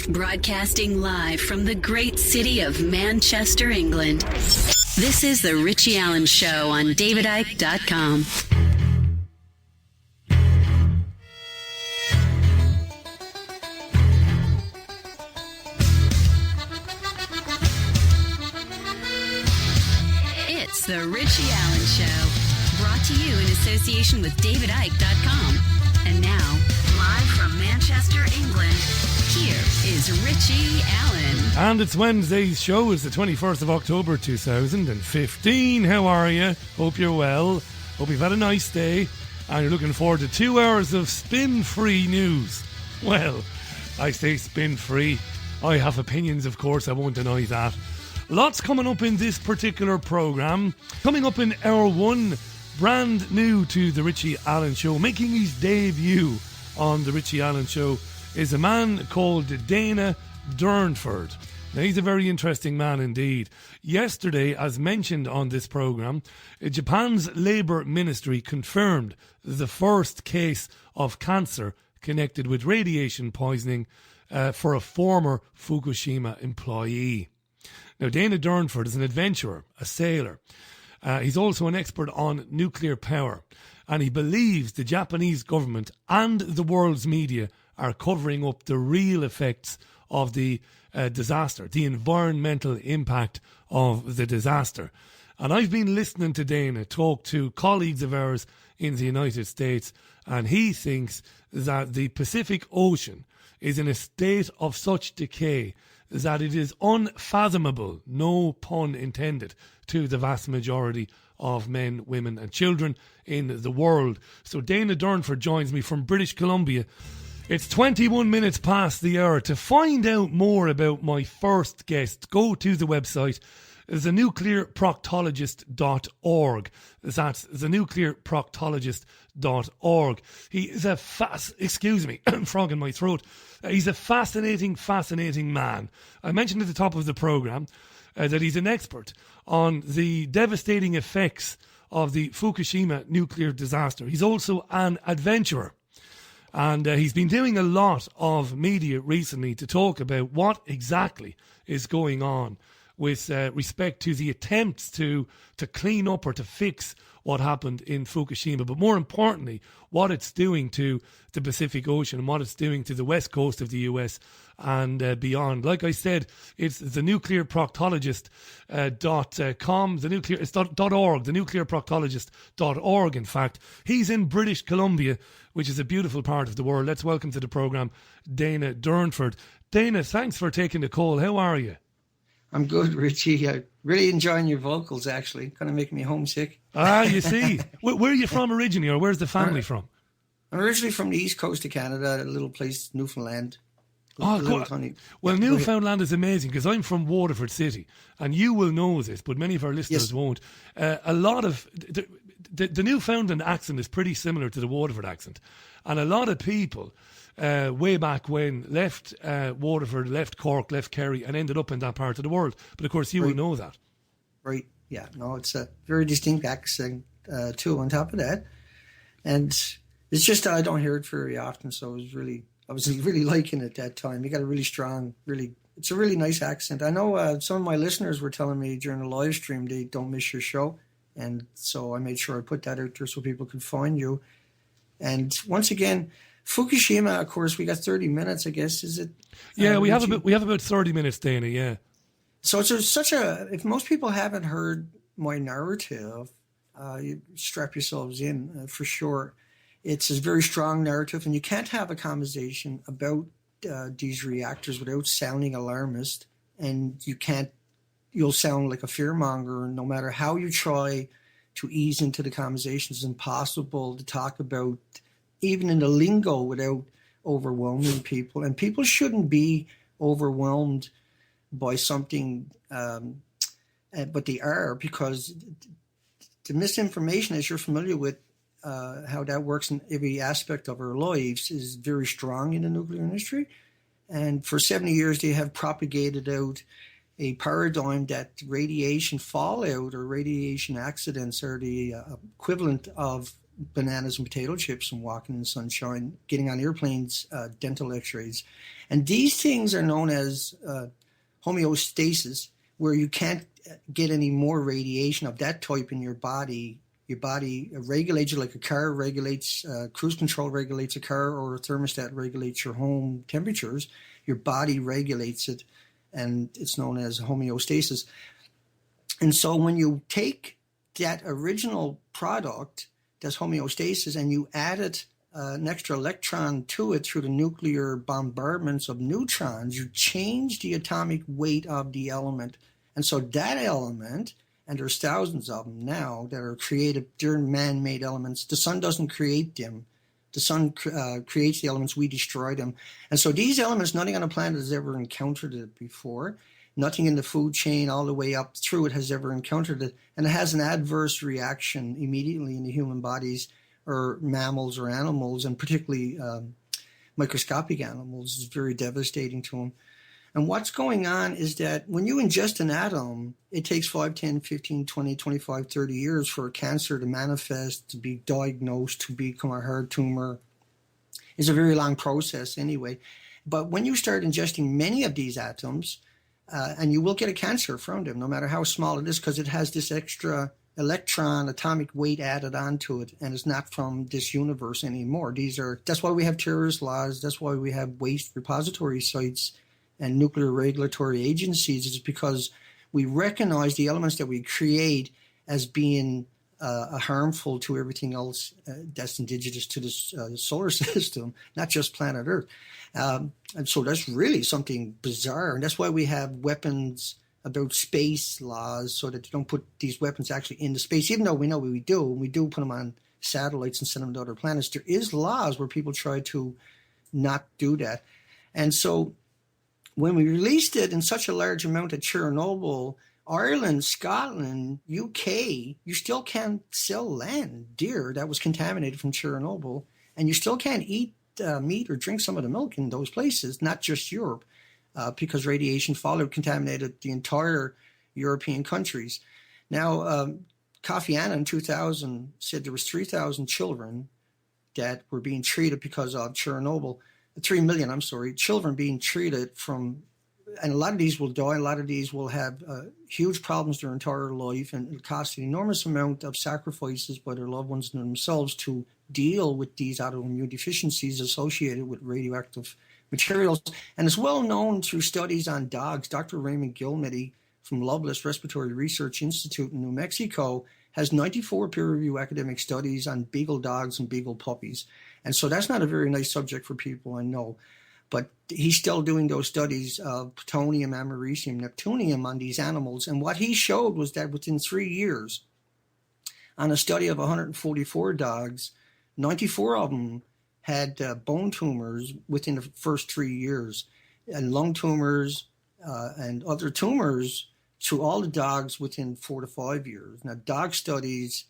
Broadcasting live from the great city of Manchester, England. This is the Richie Ysalys Show on davidicke.com. It's the Richie Ysalys Show, brought to you in association with davidicke.com. And now, live from Manchester, England, here is Richie Ysalys. And it's Wednesday's show. It's the 21st of October 2015. How are you? Hope you're well. Hope you've had a nice day. And you're looking forward to 2 hours of spin-free news. Well, I say spin-free. I have opinions, of course. I won't deny that. Lots coming up in this particular programme. Coming up in hour one, brand new to the Richie Ysalys Show, making his debut on the Richie Ysalys Show, is a man called Durnford. Now, he's a very interesting man indeed. Yesterday, as mentioned on this programme, Japan's Labour Ministry confirmed the first case of cancer connected with radiation poisoning for a former Fukushima employee. Now, Durnford is an adventurer, a sailor. He's also an expert on nuclear power, and he believes the Japanese government and the world's media are covering up the real effects of the disaster, the environmental impact of the disaster. And I've been listening to Dana talk to colleagues of ours in the United States, and he thinks that the Pacific Ocean is in a state of such decay that it is unfathomable, no pun intended, to the vast majority of men, women and children in the world. So Durnford joins me from British Columbia. It's 21 minutes past the hour. To find out more about my first guest, go to the website thenuclearproctologist.org. That's thenuclearproctologist.org. He is a frog in my throat. He's a fascinating man. I mentioned at the top of the programme that he's an expert on the devastating effects of the Fukushima nuclear disaster. He's also an adventurer. And he's been doing a lot of media recently to talk about what exactly is going on with respect to the attempts to clean up or to fix what happened in Fukushima, but more importantly, what it's doing to the Pacific Ocean and what it's doing to the west coast of the US and beyond. Like I said, it's thenuclearproctologist.com, it's .org, thenuclearproctologist.org, in fact. He's in British Columbia, which is a beautiful part of the world. Let's welcome to the programme Durnford. Dana, thanks for taking the call. How are you? I'm good, Richie. I'm really enjoying your vocals, actually. Kind of making me homesick. Ah, you see. Where are you from originally, or where's the family from? I'm originally from the east coast of Canada, a little place, Newfoundland. Well, Newfoundland is amazing because I'm from Waterford City, and you will know this, but many of our listeners won't. A lot of the Newfoundland accent is pretty similar to the Waterford accent, and a lot of people way back when left Waterford, left Cork, left Kerry, and ended up in that part of the world. But of course, you will know that. Right. Yeah. No, it's a very distinct accent too. On top of that, and it's just I don't hear it very often, so I was really liking it that time. You got a really strong, it's a really nice accent. I know some of my listeners were telling me during the live stream they don't miss your show, and so I made sure I put that out there so people could find you. And once again, Fukushima, of course, we got 30 minutes, I guess, is it? Yeah, we have about 30 minutes, Dana, yeah. So it's if most people haven't heard my narrative, you strap yourselves in for sure. It's a very strong narrative, and you can't have a conversation about these reactors without sounding alarmist, and you'll sound like a fearmonger. No matter how you try to ease into the conversation, it's impossible to talk about, even in the lingo, without overwhelming people. And people shouldn't be overwhelmed by something, but they are, because the misinformation, as you're familiar with, how that works in every aspect of our lives, is very strong in the nuclear industry. And for 70 years, they have propagated out a paradigm that radiation fallout or radiation accidents are the equivalent of bananas and potato chips and walking in the sunshine, getting on airplanes, dental x-rays. And these things are known as homeostasis, where you can't get any more radiation of that type in your body. Your body regulates you like a car regulates, cruise control regulates a car, or a thermostat regulates your home temperatures. Your body regulates it, and it's known as homeostasis. And so when you take that original product, that's homeostasis, and you added an extra electron to it through the nuclear bombardments of neutrons, you change the atomic weight of the element. And so that element, and there's thousands of them now that are created, they're man-made elements. The sun doesn't create them. The sun creates the elements, we destroy them. And so these elements, nothing on the planet has ever encountered it before. Nothing in the food chain all the way up through it has ever encountered it. And it has an adverse reaction immediately in the human bodies, or mammals or animals, and particularly microscopic animals. It's very devastating to them. And what's going on is that when you ingest an atom, it takes 5, 10, 15, 20, 25, 30 years for a cancer to manifest, to be diagnosed, to become a hard tumor. It's a very long process anyway. But when you start ingesting many of these atoms, and you will get a cancer from them, no matter how small it is, because it has this extra electron atomic weight added onto it, and it's not from this universe anymore. That's why we have terrorist laws. That's why we have waste repository sites and nuclear regulatory agencies. It's because we recognize the elements that we create as being harmful to everything else that's indigenous to this solar system, not just planet Earth. And so that's really something bizarre. And that's why we have weapons about space laws, so that you don't put these weapons actually into space, even though we know we do. And we do put them on satellites and send them to other planets. There is laws where people try to not do that. And so when we released it in such a large amount at Chernobyl, Ireland, Scotland, UK, you still can't sell land, deer that was contaminated from Chernobyl, and you still can't eat meat or drink some of the milk in those places, not just Europe, because radiation followed, contaminated the entire European countries. Now, Kofi Annan in 2000 said there was 3,000 children that were being treated because of Chernobyl, 3 million, children being treated from, and a lot of these will die, a lot of these will have huge problems their entire life, and it'll cost an enormous amount of sacrifices by their loved ones and themselves to deal with these autoimmune deficiencies associated with radioactive materials. And it's well known through studies on dogs. Dr. Raymond Gilmedy from Loveless Respiratory Research Institute in New Mexico has 94 peer-reviewed academic studies on beagle dogs and beagle puppies. And so that's not a very nice subject for people, I know. But he's still doing those studies of plutonium, americium, neptunium on these animals. And what he showed was that within 3 years, on a study of 144 dogs, 94 of them had bone tumors within the first 3 years, and lung tumors and other tumors to all the dogs within 4 to 5 years. Now, dog studies,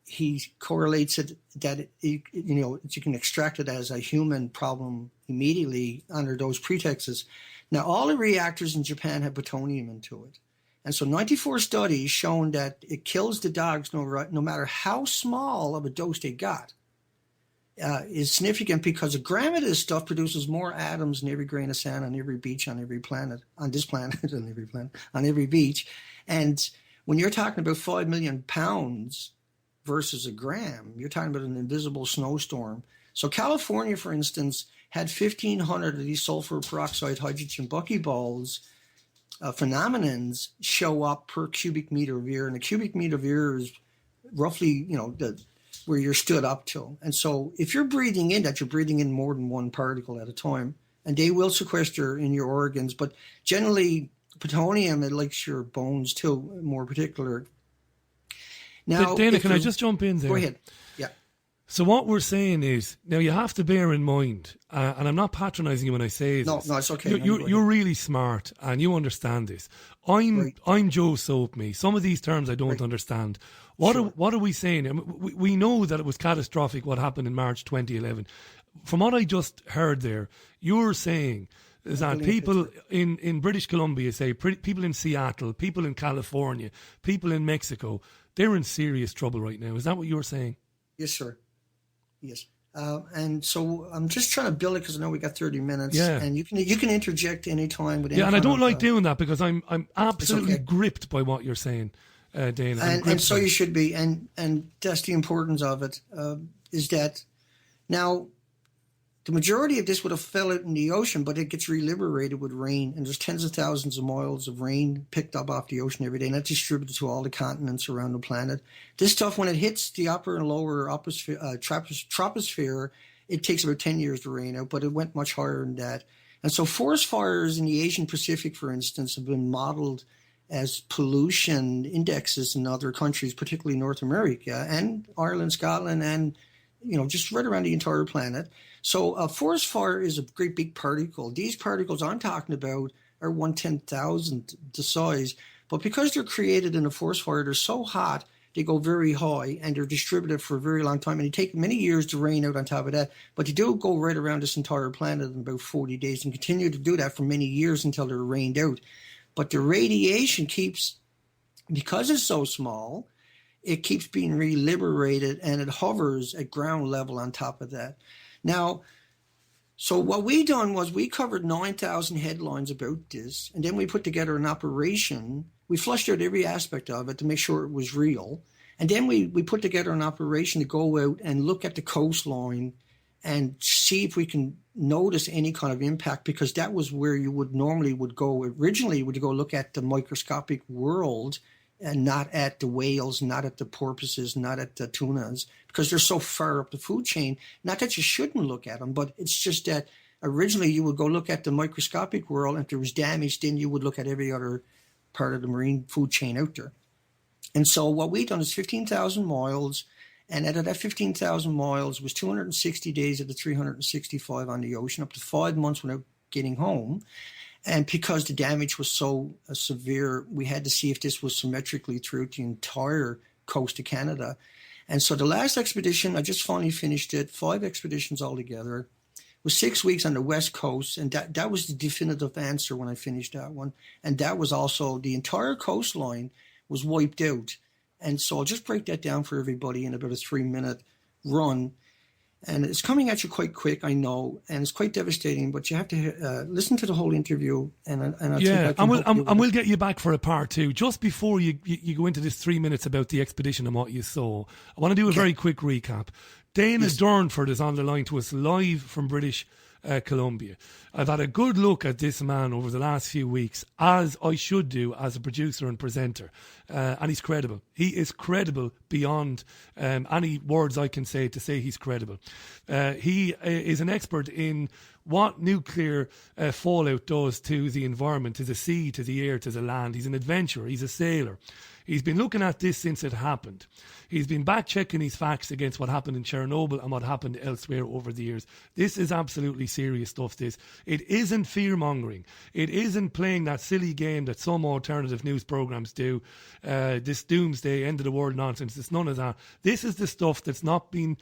he correlates it that you can extract it as a human problem immediately under those pretexts. Now, all the reactors in Japan have plutonium into it. And so 94 studies shown that it kills the dogs no matter how small of a dose they got. Is significant because a gram of this stuff produces more atoms than every grain of sand on every beach on every planet, on this planet, on every planet, on every beach. And when you're talking about 5 million pounds versus a gram, you're talking about an invisible snowstorm. So California, for instance, had 1,500 of these sulfur peroxide hydrogen buckyballs phenomenons show up per cubic meter of air. And a cubic meter of air is roughly, where you're stood up to. And so if you're breathing in that, you're breathing in more than one particle at a time, and they will sequester in your organs. But generally, plutonium, it likes your bones too, more particular. Now, Dana, can I just jump in there? Go ahead. Yeah. So what we're saying is, now you have to bear in mind, and I'm not patronizing you when I say this. No, it's okay. You're really smart, and you understand this. I'm Joe Soap Me. Some of these terms I don't understand. What are we saying? I mean, we know that it was catastrophic what happened in March 2011. From what I just heard there, you're saying is that people in British Columbia, say people in Seattle, people in California, people in Mexico, they're in serious trouble right now. Is that what you're saying? Yes, sir. Yes. And so I'm just trying to build it because I know we got 30 minutes. Yeah. And you can interject anytime with any Yeah, and I don't like doing doing that because I'm absolutely okay. gripped by what you're saying, Dana. And so you should be. And that's the importance of it, is that now the majority of this would have fell out in the ocean, but it gets reliberated with rain. And there's tens of thousands of miles of rain picked up off the ocean every day, and that's distributed to all the continents around the planet. This stuff, when it hits the upper and lower troposphere, it takes about 10 years to rain out, but it went much higher than that. And so forest fires in the Asian Pacific, for instance, have been modeled as pollution indexes in other countries, particularly North America and Ireland, Scotland, and just right around the entire planet. So a forest fire is a great big particle. These particles I'm talking about are 1/10,000th the size, but because they're created in a forest fire, they're so hot, they go very high, and they're distributed for a very long time, and they take many years to rain out on top of that, but they do go right around this entire planet in about 40 days and continue to do that for many years until they're rained out. But the radiation keeps, because it's so small, it keeps being reliberated, and it hovers at ground level on top of that. Now, so what we done was we covered 9,000 headlines about this, and then we put together an operation. We flushed out every aspect of it to make sure it was real. And then we put together an operation to go out and look at the coastline and see if we can notice any kind of impact, because that was where you would normally go. Originally, you would go look at the microscopic world and not at the whales, not at the porpoises, not at the tunas, because they're so far up the food chain. Not that you shouldn't look at them, but it's just that originally you would go look at the microscopic world, and if there was damage, then you would look at every other part of the marine food chain out there. And so what we done is 15,000 miles, and out of that 15,000 miles was 260 days of the 365 on the ocean, up to 5 months without getting home. And because the damage was so severe, we had to see if this was symmetrically throughout the entire coast of Canada. And so the last expedition, I just finally finished it, 5 expeditions altogether, was 6 weeks on the West Coast. And that was the definitive answer when I finished that one. And that was also, the entire coastline was wiped out. And so I'll just break that down for everybody in about a 3-minute run. And it's coming at you quite quick, I know, and it's quite devastating. But you have to listen to the whole interview, and we'll get you back for a part 2. Just before you go into this 3 minutes about the expedition and what you saw, I want to do a very quick recap. Dana Durnford is on the line to us live from British Columbia. I've had a good look at this man over the last few weeks, as I should do as a producer and presenter, and he's credible. He is credible beyond any words I can say to say he's credible. He is an expert in what nuclear fallout does to the environment, to the sea, to the air, to the land. He's an adventurer. He's a sailor. He's been looking at this since it happened. He's been back-checking his facts against what happened in Chernobyl and what happened elsewhere over the years. This is absolutely serious stuff, this. It isn't fear-mongering. It isn't playing that silly game that some alternative news programmes do, this doomsday, end-of-the-world nonsense. It's none of that. This is the stuff that's not been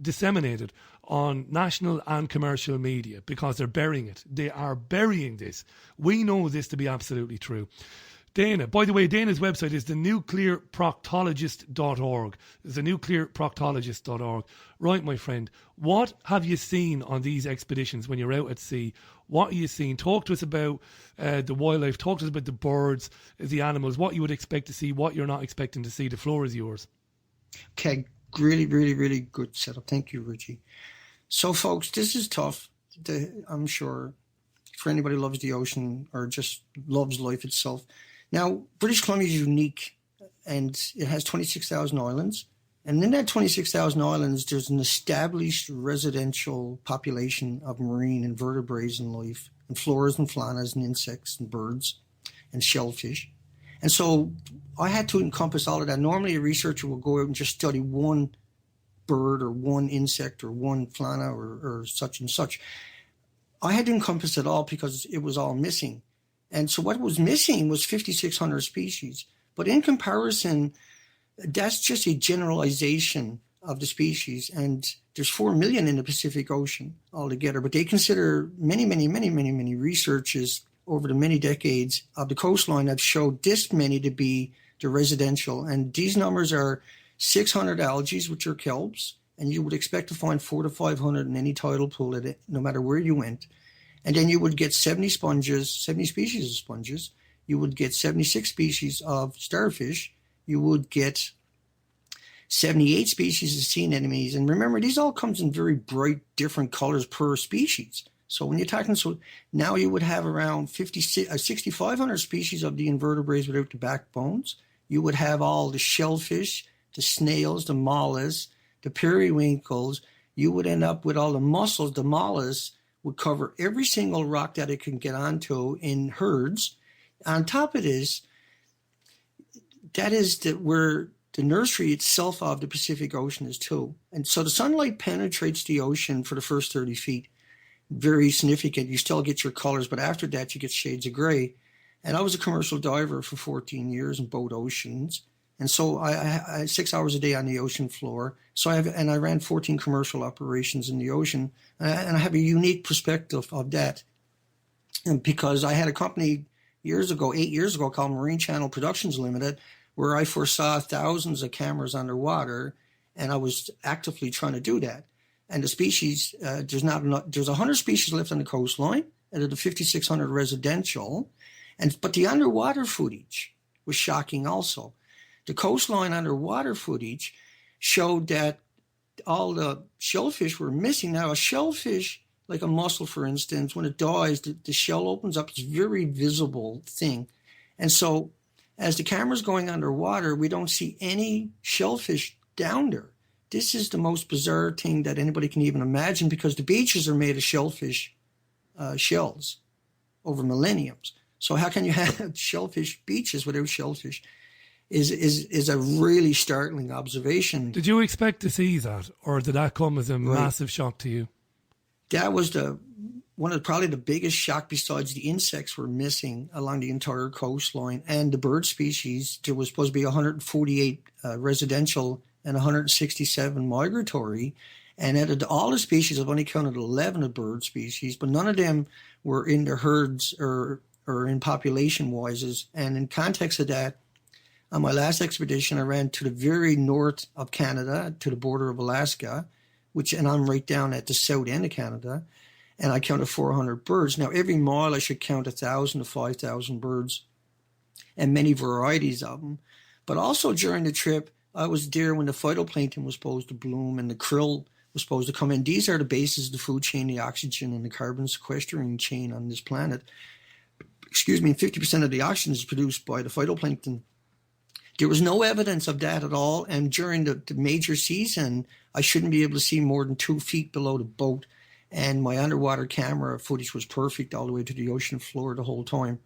disseminated on national and commercial media because they're burying it. They are burying this. We know this to be absolutely true. Dana, by the way, Dana's website is thenuclearproctologist.org. It's thenuclearproctologist.org. Right, my friend, what have you seen on these expeditions when you're out at sea? What are you seeing? Talk to us about the wildlife. Talk to us about the birds, the animals, what you would expect to see, what you're not expecting to see. The floor is yours. Okay, really, really, really good setup. Thank you, Richie. So, folks, this is tough, I'm sure, for anybody who loves the ocean or just loves life itself. Now, British Columbia is unique, and it has 26,000 islands. And in that 26,000 islands, there's an established residential population of marine invertebrates and life, and floras and faunas and insects and birds and shellfish. And so I had to encompass all of that. Normally, a researcher will go out and just study one bird or one insect or one fauna or such and such. I had to encompass it all because it was all missing. And so what was missing was 5,600 species. But in comparison, that's just a generalization of the species. And there's 4 million in the Pacific Ocean altogether. But they consider many researches over the many decades of the coastline that showed this many to be the residential. And these numbers are 600 algae, which are kelps, and you would expect to find 400 to 500 in any tidal pool at it, no matter where you went. And then you would get 70 species of sponges. You would get 76 species of starfish. You would get 78 species of sea anemones. And remember, these all comes in very bright, different colors per species. So when you're talking, so now you would have around 6,500 species of the invertebrates without the backbones. You would have all the shellfish, the snails, the mollusks, the periwinkles. You would end up with all the mussels. The mollusks would cover every single rock that it can get onto in herds. On top of this, that is where the nursery itself of the Pacific Ocean is too. And so the sunlight penetrates the ocean for the first 30 feet. Very significant. You still get your colors, but after that you get shades of gray. And I was a commercial diver for 14 years in both oceans. And so I 6 hours a day on the ocean floor. So I ran 14 commercial operations in the ocean. And I have a unique perspective of that. And because I had a company 8 years ago, called Marine Channel Productions Limited, where I foresaw thousands of cameras underwater, and I was actively trying to do that. And the species, there's 100 species left on the coastline, out of the 5,600 residential. But the underwater footage was shocking also. The coastline underwater footage showed that all the shellfish were missing. Now, a shellfish, like a mussel, for instance, when it dies, the shell opens up. It's a very visible thing. And so as the camera's going underwater, we don't see any shellfish down there. This is the most bizarre thing that anybody can even imagine, because the beaches are made of shellfish shells over millenniums. So how can you have shellfish beaches without shellfish? Is a really startling observation. Did you expect to see that, or did that come as a massive shock to you? That was probably the biggest shock, besides the insects were missing along the entire coastline and the bird species. There was supposed to be 148 residential and 167 migratory. And out of all the species, I've only counted 11 of bird species, but none of them were in the herds or in population-wise. And in context of that, on my last expedition, I ran to the very north of Canada, to the border of Alaska, and I'm right down at the south end of Canada, and I counted 400 birds. Now, every mile I should count 1,000 to 5,000 birds, and many varieties of them. But also during the trip, I was there when the phytoplankton was supposed to bloom and the krill was supposed to come in. These are the bases of the food chain, the oxygen and the carbon sequestering chain on this planet. 50% of the oxygen is produced by the phytoplankton. There was no evidence of that at all. And during the major season, I shouldn't be able to see more than 2 feet below the boat. And my underwater camera footage was perfect all the way to the ocean floor the whole time.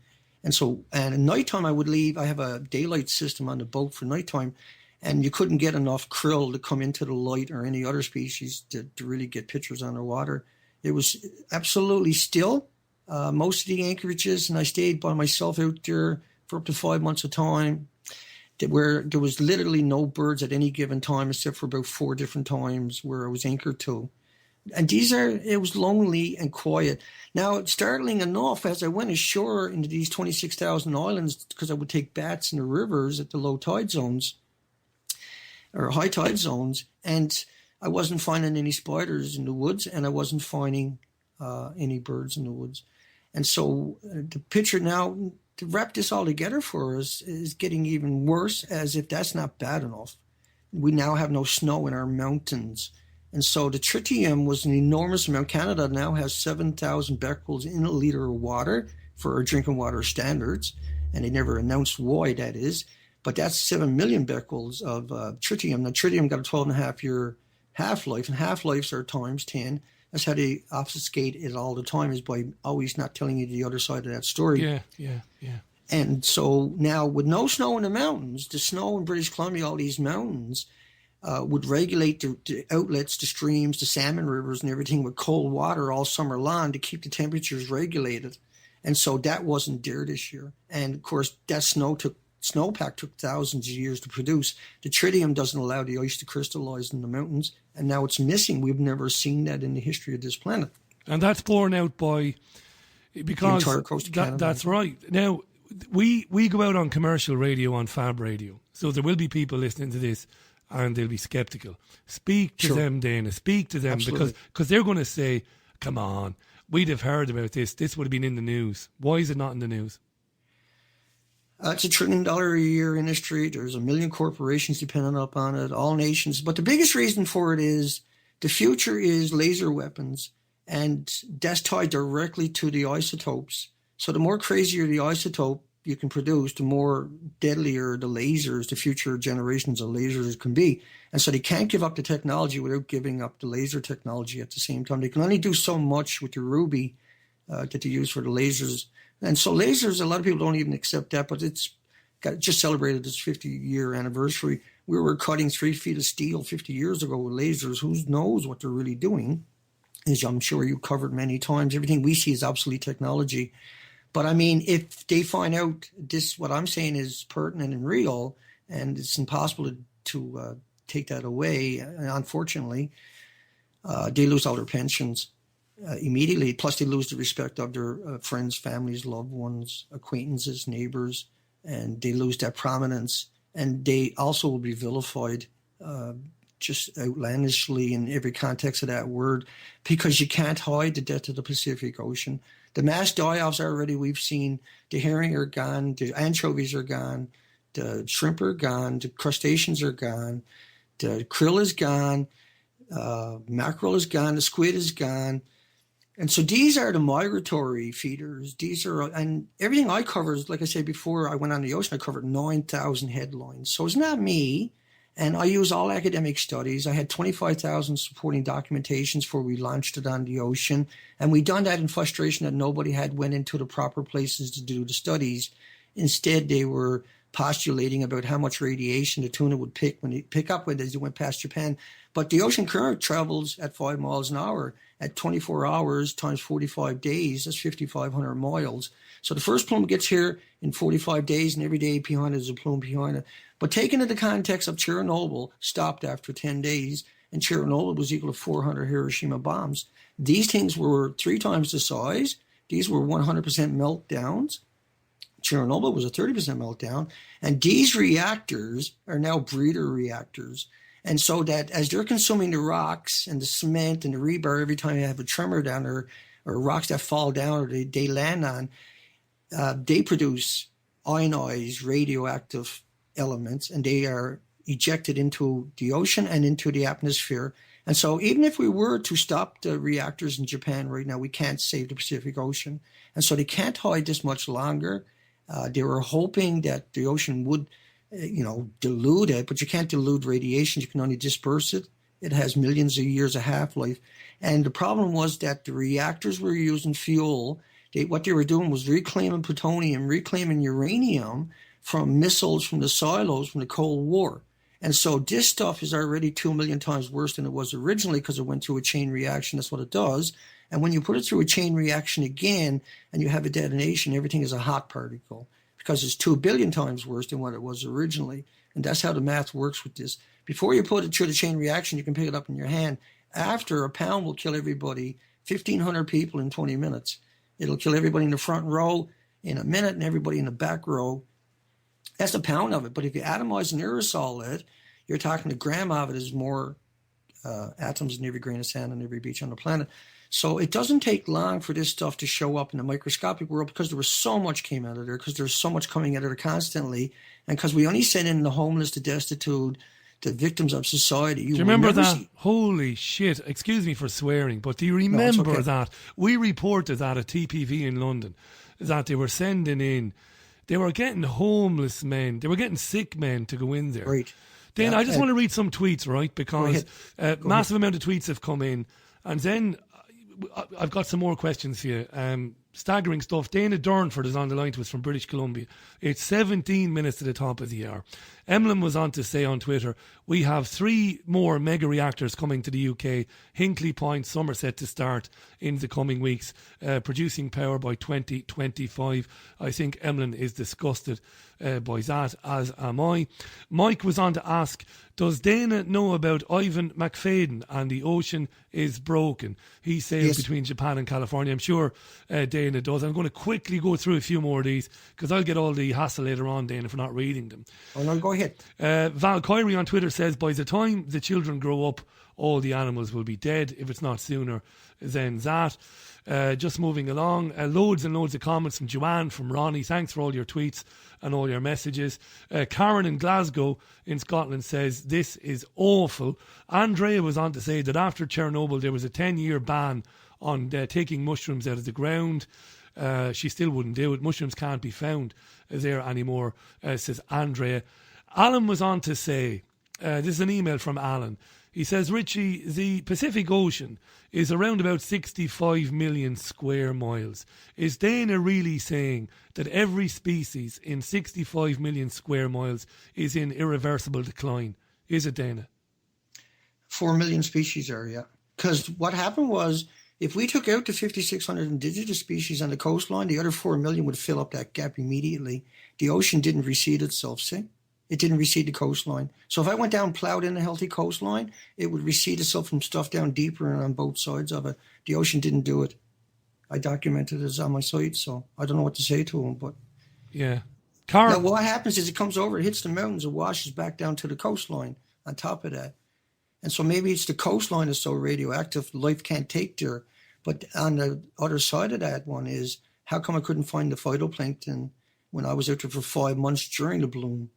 And at nighttime, I would leave. I have a daylight system on the boat for nighttime. And you couldn't get enough krill to come into the light or any other species to really get pictures underwater. It was absolutely still. Most of the anchorages, and I stayed by myself out there for up to 5 months at a time, where there was literally no birds at any given time, except for about 4 different times where I was anchored to. And it was lonely and quiet. Now, startling enough, as I went ashore into these 26,000 islands, because I would take bats in the rivers at the low tide zones or high tide zones, and I wasn't finding any spiders in the woods, and I wasn't finding any birds in the woods. And so the picture now, to wrap this all together for us, is getting even worse, as if that's not bad enough. We now have no snow in our mountains. And so the tritium was an enormous amount. Canada now has 7,000 becquerels in a liter of water for our drinking water standards, and they never announced why that is. But that's 7 million becquerels of tritium. Now, tritium got a 12.5-year half-life, and half-lives are times 10. That's how they obfuscate it all the time, is by always not telling you the other side of that story. Yeah. And so now, with no snow in the mountains, the snow in British Columbia, all these mountains, would regulate the outlets, the streams, the salmon rivers, and everything with cold water all summer long to keep the temperatures regulated. And so that wasn't there this year. And of course, that snowpack took thousands of years to produce. The tritium doesn't allow the ice to crystallize in the mountains, and now it's missing. We've never seen that in the history of this planet. And that's borne out because the entire coast of Canada. That's right. Now, we go out on commercial radio, on Fab Radio, so there will be people listening to this and they'll be sceptical. Speak to Sure. them, Dana. Speak to them, Absolutely. because they're going to say, come on, we'd have heard about this. This would have been in the news. Why is it not in the news? It's $1 trillion a year industry. There's 1 million corporations dependent upon it, all nations. But the biggest reason for it is the future is laser weapons, and that's tied directly to the isotopes. So the more crazier the isotope you can produce, the more deadlier the lasers, the future generations of lasers can be. And so they can't give up the technology without giving up the laser technology at the same time. They can only do so much with the ruby that they use for the lasers. And so lasers, a lot of people don't even accept that, but it's just celebrated its 50-year anniversary. We were cutting 3 feet of steel 50 years ago with lasers. Who knows what they're really doing? As I'm sure you covered many times, everything we see is obsolete technology. But I mean, if they find out this, what I'm saying is pertinent and real, and it's impossible to take that away, and unfortunately, they lose all their pensions immediately. Plus, they lose the respect of their friends, families, loved ones, acquaintances, neighbors, and they lose that prominence. And they also will be vilified just outlandishly in every context of that word, because you can't hide the death of the Pacific Ocean. The mass die-offs already we've seen. The herring are gone, the anchovies are gone, the shrimp are gone, the crustaceans are gone, the krill is gone, mackerel is gone, the squid is gone. And so these are the migratory feeders. These are, and everything I cover is, like I said before, I went on the ocean, I covered 9,000 headlines. So it's not me. And I use all academic studies. I had 25,000 supporting documentations before we launched it on the ocean. And we done that in frustration that nobody had went into the proper places to do the studies. Instead, they were postulating about how much radiation the tuna would pick up when they went past Japan. But the ocean current travels at 5 miles an hour. At 24 hours times 45 days, that's 5,500 miles. So the first plume gets here in 45 days, and every day behind it is a plume behind it. But taken in the context of Chernobyl, stopped after 10 days, and Chernobyl was equal to 400 Hiroshima bombs. These things were 3 times the size. These were 100% meltdowns. Chernobyl was a 30% meltdown. And these reactors are now breeder reactors. And so that as they're consuming the rocks and the cement and the rebar every time you have a tremor down or rocks that fall down or they land on, they produce ionized radioactive elements, and they are ejected into the ocean and into the atmosphere. And so even if we were to stop the reactors in Japan right now, we can't save the Pacific Ocean. And so they can't hide this much longer. They were hoping that the ocean would dilute it, but you can't dilute radiation. You can only disperse it. It has millions of years of half-life. And the problem was that the reactors were using fuel. What they were doing was reclaiming plutonium, reclaiming uranium from missiles from the silos from the Cold War. And so this stuff is already 2 million times worse than it was originally because it went through a chain reaction. That's what it does. And when you put it through a chain reaction again and you have a detonation, everything is a hot particle, because it's 2 billion times worse than what it was originally. And that's how the math works with this. Before you put it through the chain reaction, you can pick it up in your hand. After, a pound will kill everybody, 1,500 people in 20 minutes. It'll kill everybody in the front row in a minute and everybody in the back row. That's a pound of it. But if you atomize and aerosol it, you're talking a gram of it is more atoms than every grain of sand on every beach on the planet. So it doesn't take long for this stuff to show up in the microscopic world, because there was so much came out of there, because there's so much coming out of there constantly, and because we only send in the homeless, the destitute, the victims of society. Do you remember that? Holy shit. Excuse me for swearing, but do you remember that? We reported that at TPV in London, that they were sending in, they were getting homeless men, they were getting sick men to go in there. Right. Then I just want to read some tweets, right? Because massive amount of tweets have come in, and then I've got some more questions for you. Staggering stuff. Dana Durnford is on the line to us from British Columbia. It's 17 minutes to the top of the hour. Emlyn was on to say on Twitter, we have 3 more mega reactors coming to the UK, Hinkley Point, Somerset, to start in the coming weeks, producing power by 2025. I think Emlyn is disgusted by that, as am I. Mike was on to ask, does Dana know about Ivan McFadden and the ocean is broken? He sailed between Japan and California. I'm sure Dana Dana does. I'm going to quickly go through a few more of these because I'll get all the hassle later on, Dana, for not reading them. Oh, no, go ahead. Val Kyrie on Twitter says, by the time the children grow up, all the animals will be dead, if it's not sooner than that. Just moving along, loads and loads of comments from Joanne, from Ronnie. Thanks for all your tweets and all your messages. Karen in Glasgow in Scotland says, this is awful. Andrea was on to say that after Chernobyl there was a 10-year ban on taking mushrooms out of the ground. She still wouldn't do it. Mushrooms can't be found there anymore, says Andrea. Alan was on to say, this is an email from Alan. He says, Richie, the Pacific Ocean is around about 65 million square miles. Is Dana really saying that every species in 65 million square miles is in irreversible decline? Is it, Dana? 4 million species are, yeah. Because what happened was, if we took out the 5,600 indigenous species on the coastline, the other 4 million would fill up that gap immediately. The ocean didn't recede itself, see? It didn't recede the coastline. So if I went down and plowed in a healthy coastline, it would recede itself from stuff down deeper and on both sides of it. The ocean didn't do it. I documented it on my site, so I don't know what to say to him. But yeah. Now, what happens is it comes over, it hits the mountains, it washes back down to the coastline on top of that. And so maybe it's the coastline that's so radioactive, life can't take there. But on the other side of that one is, how come I couldn't find the phytoplankton when I was out there for 5 months during the bloom?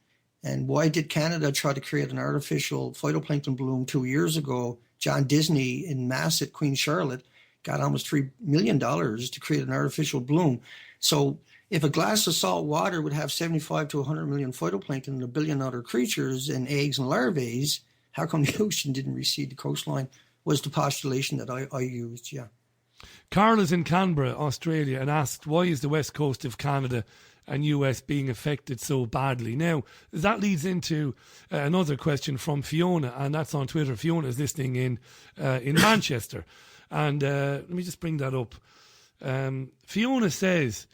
And why did Canada try to create an artificial phytoplankton bloom 2 years ago? John Disney in Mass at Queen Charlotte got almost $3 million to create an artificial bloom. So if a glass of salt water would have 75 to 100 million phytoplankton and a billion other creatures and eggs and larvae, how come the ocean didn't recede the coastline was the postulation that I used, yeah. Carl is in Canberra, Australia, and asked, why is the west coast of Canada and US being affected so badly? Now, that leads into another question from Fiona, and that's on Twitter. Fiona is listening in Manchester. And let me just bring that up. Fiona says,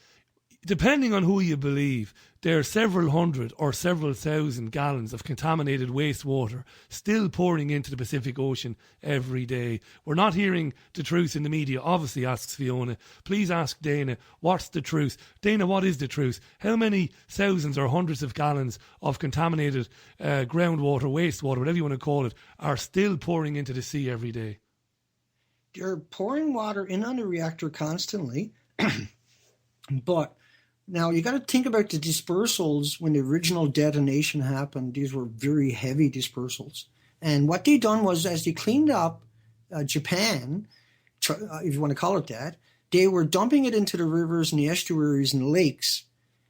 depending on who you believe, there are several hundred or several thousand gallons of contaminated wastewater still pouring into the Pacific Ocean every day. We're not hearing the truth in the media, obviously, asks Fiona. Please ask Dana, what's the truth? Dana, what is the truth? How many thousands or hundreds of gallons of contaminated groundwater, wastewater, whatever you want to call it, are still pouring into the sea every day? They're pouring water in on the reactor constantly, but now, you got to think about the dispersals. When the original detonation happened, these were very heavy dispersals. And what they done was, as they cleaned up Japan, if you want to call it that, they were dumping it into the rivers and the estuaries and the lakes.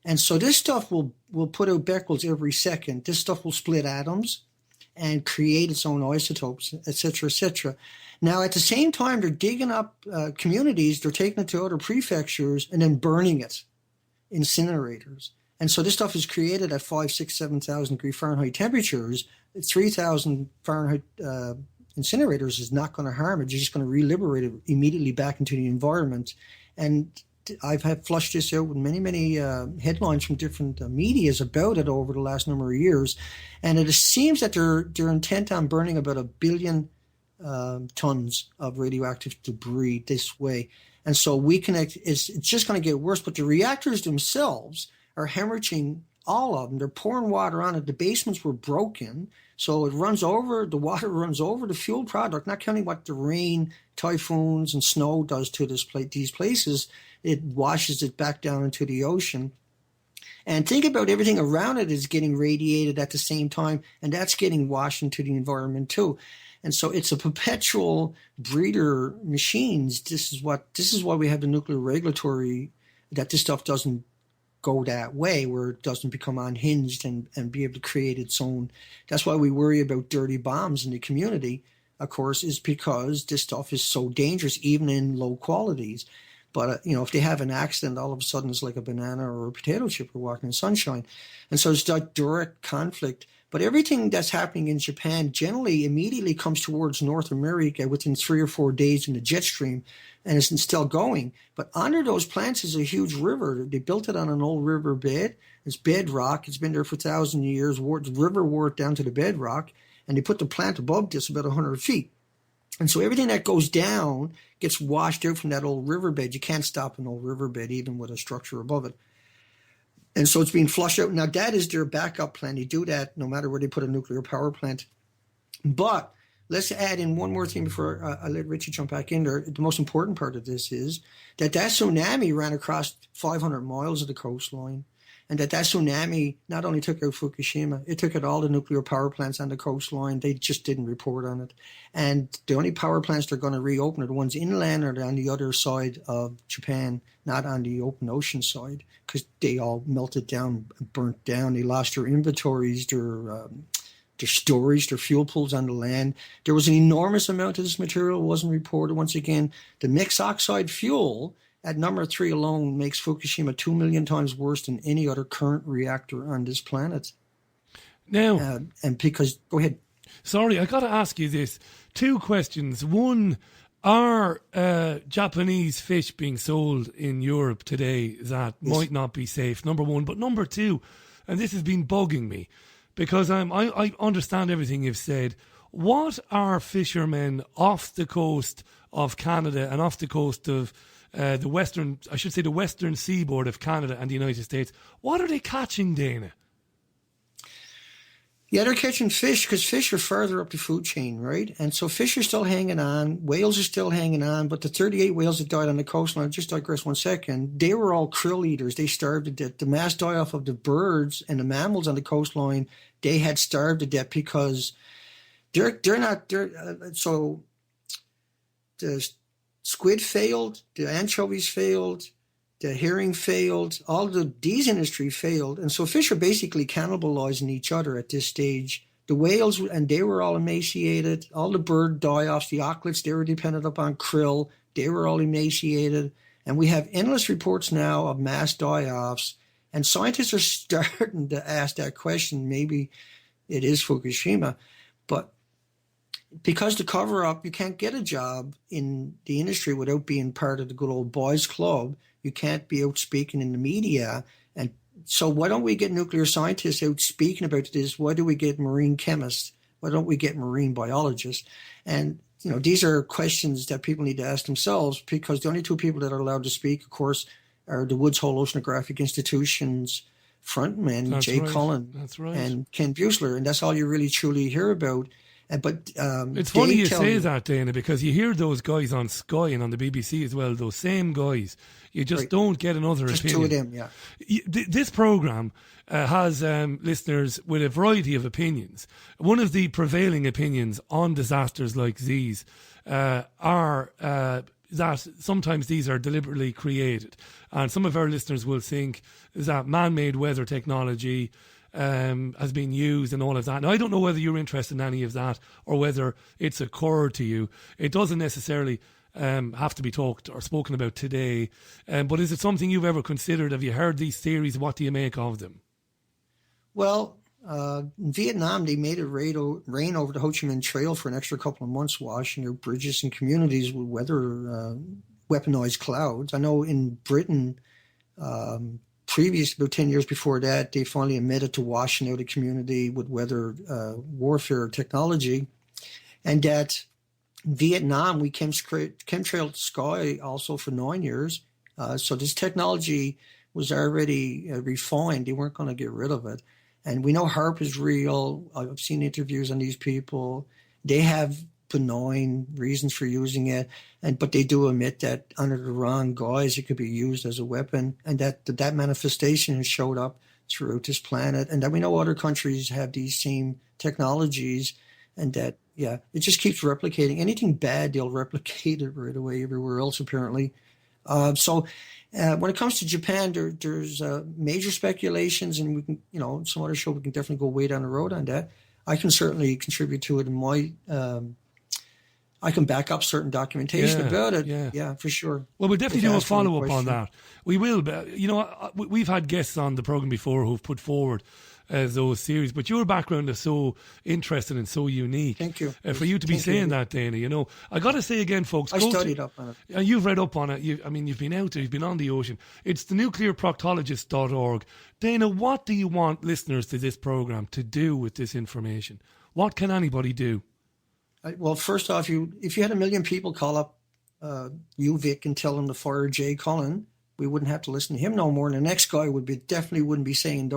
And so this stuff will put out Beckles every second. This stuff will split atoms and create its own isotopes, et cetera, et cetera. Now, at the same time, they're digging up communities, they're taking it to other prefectures and then burning it. Incinerators. And so this stuff is created at 5, 6, 7,000 degree Fahrenheit temperatures. 3,000 Fahrenheit incinerators is not going to harm it. You're just going to re-liberate it immediately back into the environment. And I've had flushed this out with many headlines from different medias about it over the last number of years. And it seems that they're intent on burning about 1 billion tons of radioactive debris this way. And so it's just going to get worse. But the reactors themselves are hemorrhaging all of them. They're pouring water on it. The basements were broken. So it runs over, the water runs over the fuel product, not counting what the rain, typhoons, and snow does to these places. It washes it back down into the ocean. And think about everything around it is getting radiated at the same time, and that's getting washed into the environment too. And so it's a perpetual breeder machines. This is why we have the nuclear regulatory, that this stuff doesn't go that way, where it doesn't become unhinged and be able to create its own. That's why we worry about dirty bombs in the community, of course, is because this stuff is so dangerous, even in low qualities. But, if they have an accident, all of a sudden it's like a banana or a potato chip or walking in sunshine. And so it's that direct conflict. But everything that's happening in Japan generally immediately comes towards North America within 3 or 4 days in the jet stream, and it's still going. But under those plants is a huge river. They built it on an old river bed. It's bedrock. It's been there for 1,000 years. The river wore it down to the bedrock, and they put the plant above this about 100 feet. And so everything that goes down gets washed out from that old riverbed. You can't stop an old riverbed even with a structure above it. And so it's being flushed out. Now, that is their backup plan. They do that no matter where they put a nuclear power plant. But let's add in one more thing before I let Richie jump back in there. The most important part of this is that tsunami ran across 500 miles of the coastline, and that tsunami not only took out Fukushima, it took out all the nuclear power plants on the coastline. They just didn't report on it. And the only power plants they're going to reopen are the ones inland or on the other side of Japan, not on the open ocean side, because they all melted down, burnt down. They lost their inventories, their storage, their fuel pools on the land. There was an enormous amount of this material. It wasn't reported. Once again, the mixed oxide fuel at number 3 alone makes Fukushima 2 million times worse than any other current reactor on this planet. Now, go ahead. Sorry, I got to ask you this. 2 questions. One, are Japanese fish being sold in Europe today that might not be safe? Number 1. But number 2, and this has been bugging me, because I understand everything you've said. What are fishermen off the coast of Canada and off the coast of the western seaboard of Canada and the United States? What are they catching, Dana? Yeah, they're catching fish because fish are further up the food chain, right? And so fish are still hanging on. Whales are still hanging on. But the 38 whales that died on the coastline, I'll just digress 1 second, they were all krill eaters. They starved to death. The mass die-off of the birds and the mammals on the coastline, they had starved to death because so the squid failed, the anchovies failed, the herring failed, these industry failed. And so fish are basically cannibalizing each other at this stage. The whales, and they were all emaciated. All the bird die-offs, the auklets, they were dependent upon krill. They were all emaciated. And we have endless reports now of mass die-offs. And scientists are starting to ask that question. Maybe it is Fukushima. But because the cover-up, you can't get a job in the industry without being part of the good old boys club. You can't be out speaking in the media. And so why don't we get nuclear scientists out speaking about this? Why do we get marine chemists? Why don't we get marine biologists? And, these are questions that people need to ask themselves, because the only 2 people that are allowed to speak, of course, are the Woods Hole Oceanographic Institution's frontmen, Jay Cullen and Ken Buesler. And that's all you really truly hear about. But it's funny you say that, Dana, because you hear those guys on Sky and on the BBC as well, those same guys. You just don't get another opinion. Just 2 of them, yeah. This programme has listeners with a variety of opinions. One of the prevailing opinions on disasters like these are that sometimes these are deliberately created. And some of our listeners will think that man-made weather technology has been used and all of that. Now, I don't know whether you're interested in any of that or whether it's occurred to you. It doesn't necessarily have to be talked or spoken about today. But is it something you've ever considered? Have you heard these theories? What do you make of them? Well, in Vietnam, they made it rain over the Ho Chi Minh Trail for an extra couple of months, washing their bridges and communities with weaponized clouds. I know in Britain, about 10 years before that, they finally admitted to washing out a community with weather warfare technology. And that in Vietnam, we chemtrailed sky also for 9 years. So this technology was already refined. They weren't going to get rid of it. And we know HAARP is real. I've seen interviews on these people. They have benign reasons for using it, but they do admit that under the wrong guise, it could be used as a weapon, and that manifestation has showed up throughout this planet, and that we know other countries have these same technologies, and that, it just keeps replicating. Anything bad, they'll replicate it right away everywhere else, apparently. So when it comes to Japan, there's major speculations, and we can, some other show we can definitely go way down the road on that. I can certainly contribute to it in my I can back up certain documentation about it. Yeah, for sure. Well, we'll definitely do a follow-up on that. We will. We've had guests on the program before who've put forward those theories, but your background is so interesting and so unique. Thank you. For you to be saying that, Dana, I got to say again, folks. I studied up on it. You've read up on it. You've been out there. You've been on the ocean. It's the nuclearproctologist.org. Dana, what do you want listeners to this program to do with this information? What can anybody do? Well, first off, if you had 1 million people call up you, Vic, and tell them to fire Jay Cullen, we wouldn't have to listen to him no more. And the next guy definitely wouldn't be saying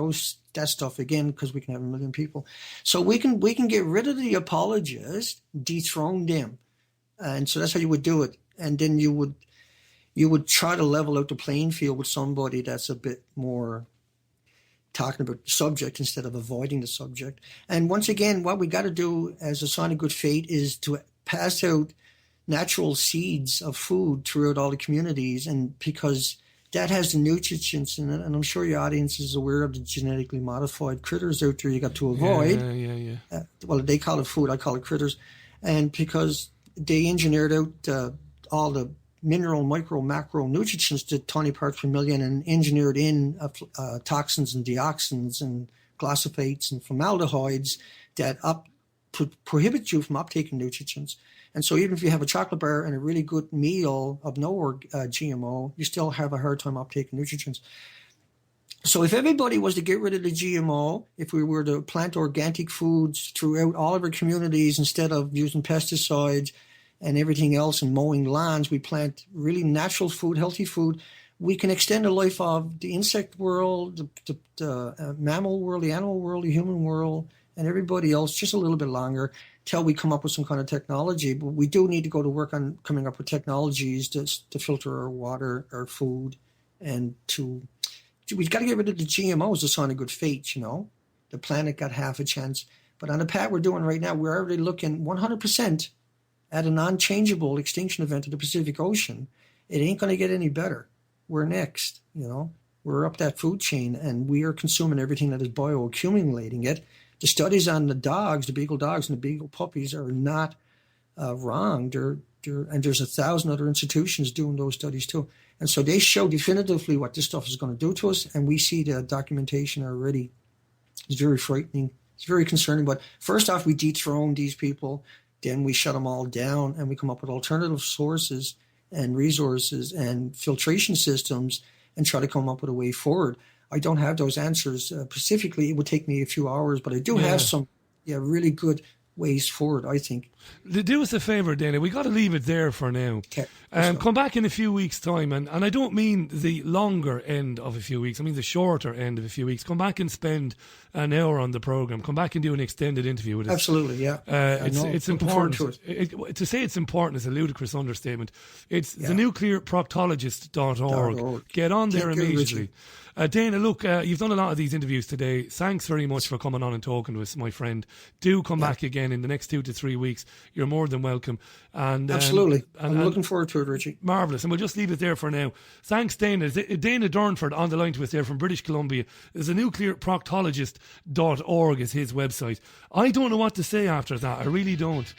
that stuff again, because we can have 1 million people. So we can get rid of the apologists, dethrone them, and so that's how you would do it. And then you would try to level out the playing field with somebody that's a bit more talking about the subject instead of avoiding the subject. And once again, what we got to do as a sign of good fate is to pass out natural seeds of food throughout all the communities, and because that has the nutrients in it, and I'm sure your audience is aware of the genetically modified critters out there you got to avoid. Yeah. Well, they call it food, I call it critters. And because they engineered out all the mineral, micro, macro nutrients to 20 parts per million, and engineered in toxins and dioxins and glyphosates and formaldehydes that prohibit you from uptaking nutrients. And so even if you have a chocolate bar and a really good meal of no GMO, you still have a hard time uptaking nutrients. So if everybody was to get rid of the GMO, if we were to plant organic foods throughout all of our communities instead of using pesticides and everything else and mowing lawns, we plant really natural food, healthy food, we can extend the life of the insect world, the mammal world, the animal world, the human world, and everybody else just a little bit longer till we come up with some kind of technology. But we do need to go to work on coming up with technologies to filter our water, our food, and we've got to get rid of the GMOs, a sign of good fate, The planet got half a chance. But on the path we're doing right now, we're already looking 100% at a non-changeable extinction event of the Pacific Ocean. It ain't going to get any better. We're next, We're up that food chain, and we are consuming everything that is bioaccumulating it. The studies on the dogs, the beagle dogs and the beagle puppies, are not wrong. And there's 1,000 other institutions doing those studies too. And so they show definitively what this stuff is going to do to us, and we see the documentation already. It's very frightening. It's very concerning. But first off, we dethrone these people. Then we shut them all down, and we come up with alternative sources and resources and filtration systems and try to come up with a way forward. I don't have those answers specifically. It would take me a few hours, but I do have some really good ways forward, I think. Do us a favour, Dana. We got to leave it there for now. Okay. Come back in a few weeks' time, and I don't mean the longer end of a few weeks. I mean the shorter end of a few weeks. Come back and spend an hour on the programme. Come back and do an extended interview with us. Absolutely, yeah. It's important. To say it's important is a ludicrous understatement. It's the nuclearproctologist.org. Get on there immediately. Dana, look, you've done a lot of these interviews today. Thanks very much for coming on and talking to us, my friend. Do come back again in the next 2 to 3 weeks. You're more than welcome. And absolutely. I'm looking forward to it, Richie. Marvellous. And we'll just leave it there for now. Thanks, Dana. Dana Durnford on the line to us there from British Columbia. There's a nuclearproctologist.org is his website. I don't know what to say after that. I really don't.